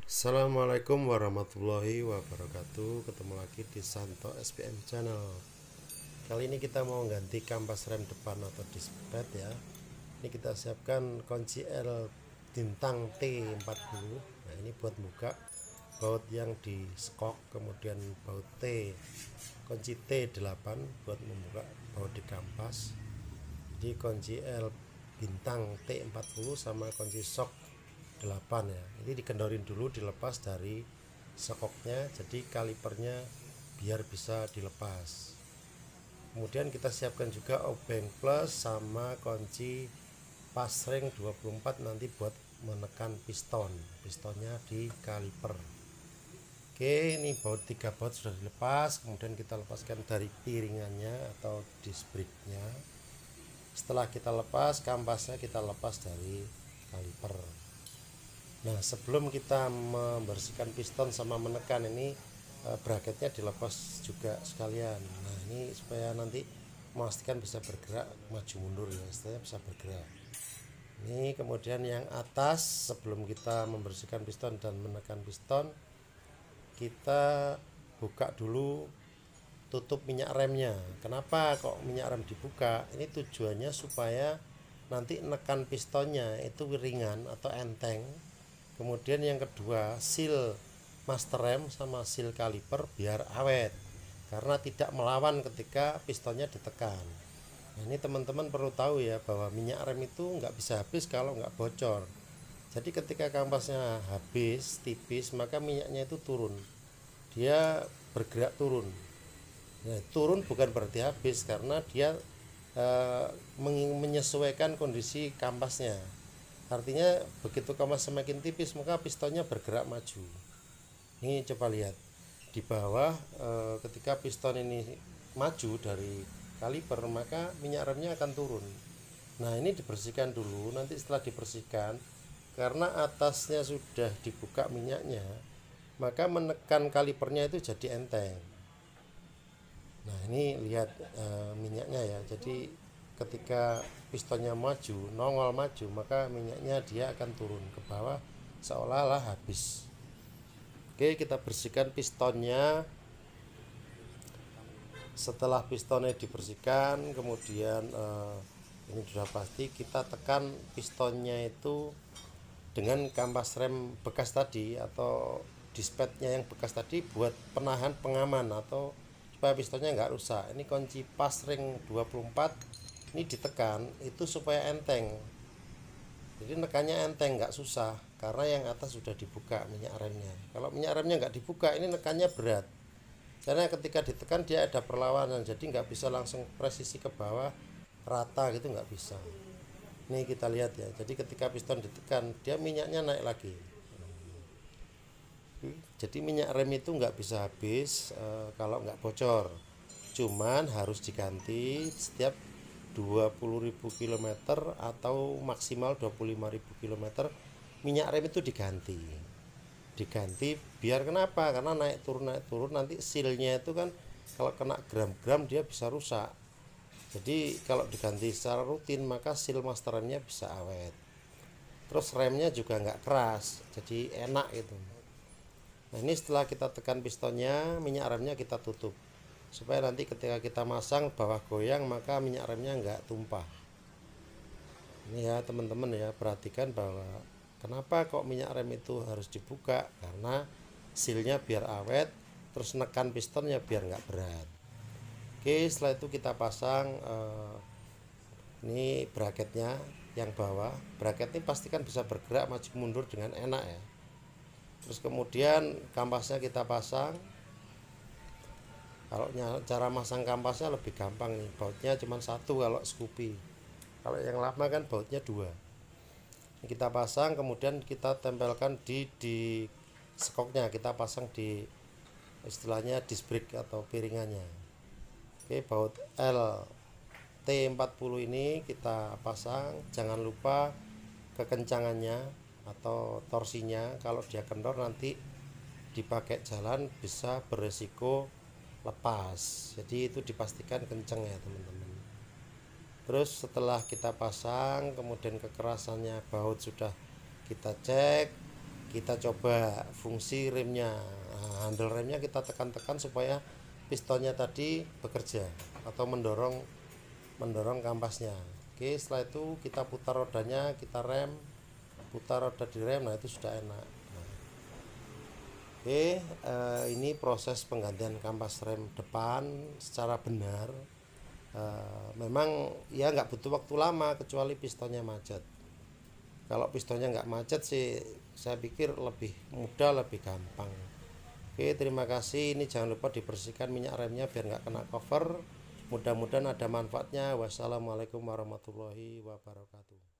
Assalamualaikum warahmatullahi wabarakatuh. Ketemu lagi di Santo SPM Channel. Kali ini kita mau ganti kampas rem depan atau disc pad ya. Ini kita siapkan kunci L Bintang T40. Nah, ini buat buka baut yang di skok, kemudian baut T kunci T8 buat membuka baut di kampas. Jadi kunci L Bintang T40 sama kunci shock 8 ya. Ini dikendorin dulu, dilepas dari skoknya, jadi kalipernya biar bisa dilepas. Kemudian kita siapkan juga obeng plus sama kunci pas ring 24 nanti buat menekan pistonnya di kaliper. Oke, ini baut 3 baut sudah dilepas. Kemudian kita lepaskan dari piringannya atau disc brake-nya. Setelah kita lepas kampasnya, kita lepas dari kaliper. Nah, sebelum kita membersihkan piston sama menekan ini, bracketnya dilepas juga sekalian. Nah, ini supaya nanti memastikan bisa bergerak maju mundur ya, istilahnya bisa bergerak. Ini kemudian yang atas, sebelum kita membersihkan piston dan menekan piston, kita buka dulu tutup minyak remnya. Kenapa kok minyak rem dibuka? Ini tujuannya supaya nanti nekan pistonnya itu ringan atau enteng. Kemudian yang kedua, seal master rem sama seal kaliper biar awet, karena tidak melawan ketika pistonnya ditekan. Nah, ini teman-teman perlu tahu ya, bahwa minyak rem itu nggak bisa habis kalau nggak bocor. Jadi ketika kampasnya habis tipis, maka minyaknya itu turun, dia bergerak turun. Nah, turun bukan berarti habis, karena dia menyesuaikan kondisi kampasnya. Artinya begitu kampas semakin tipis, maka pistonnya bergerak maju. Ini coba lihat di bawah, ketika piston ini maju dari kaliper, maka minyak remnya akan turun. Nah, ini dibersihkan dulu. Nanti setelah dibersihkan, karena atasnya sudah dibuka minyaknya, maka menekan kalipernya itu jadi enteng. Nah, ini lihat minyaknya ya. Jadi ketika pistonnya maju, nongol maju, maka minyaknya dia akan turun ke bawah seolah-olah habis. Oke, kita bersihkan pistonnya. Setelah pistonnya dibersihkan, kemudian ini sudah pasti kita tekan pistonnya itu dengan kampas rem bekas tadi atau disc padnya yang bekas tadi, buat penahan pengaman atau supaya pistonnya nggak rusak. Ini kunci pas ring 24 ini ditekan itu supaya enteng, jadi nekannya enteng, nggak susah, karena yang atas sudah dibuka minyak remnya. Kalau minyak remnya nggak dibuka, ini nekannya berat, karena ketika ditekan dia ada perlawanan, jadi nggak bisa langsung presisi ke bawah rata gitu, nggak bisa. Ini kita lihat ya, jadi ketika piston ditekan dia minyaknya naik lagi. Jadi minyak rem itu nggak bisa habis kalau nggak bocor, cuman harus diganti setiap 20.000 km atau maksimal 25.000 km. Minyak rem itu diganti biar kenapa, karena naik turun nanti sealnya itu kan kalau kena gram-gram dia bisa rusak. Jadi kalau diganti secara rutin, maka seal master remnya bisa awet, terus remnya juga nggak keras, jadi enak gitu. Nah, ini setelah kita tekan pistonnya, minyak remnya kita tutup supaya nanti ketika kita masang bawah goyang, maka minyak remnya nggak tumpah. Ini ya teman-teman ya, perhatikan bahwa kenapa kok minyak rem itu harus dibuka, karena sealnya biar awet, terus nekan pistonnya biar nggak berat. Oke, setelah itu kita pasang ini bracketnya yang bawah. Bracket ini pastikan bisa bergerak maju mundur dengan enak ya. Terus kemudian kampasnya kita pasang. Kalau cara masang kampasnya lebih gampang nih, bautnya cuma satu kalau Scoopy. Kalau yang lama kan bautnya dua. Ini kita pasang, kemudian kita tempelkan di skoknya, kita pasang di istilahnya disc brake atau piringannya. Oke, baut L T40 ini kita pasang. Jangan lupa kekencangannya atau torsinya, kalau dia kendor nanti dipakai jalan bisa beresiko lepas, jadi itu dipastikan kenceng ya teman-teman. Terus setelah kita pasang, kemudian kekerasannya baut sudah kita cek, kita coba fungsi remnya. Nah, handle remnya kita tekan-tekan supaya pistonnya tadi bekerja atau mendorong kampasnya. Oke, setelah itu kita putar rodanya, kita rem, putar roda di rem. Nah, itu sudah enak. Nah, oke, ini proses penggantian kampas rem depan secara benar. Memang ya nggak butuh waktu lama kecuali pistonnya macet. Kalau pistonnya nggak macet sih saya pikir lebih mudah, lebih gampang. Oke, terima kasih. Ini jangan lupa dibersihkan minyak remnya biar nggak kena cover. Mudah-mudahan ada manfaatnya. Wassalamualaikum warahmatullahi wabarakatuh.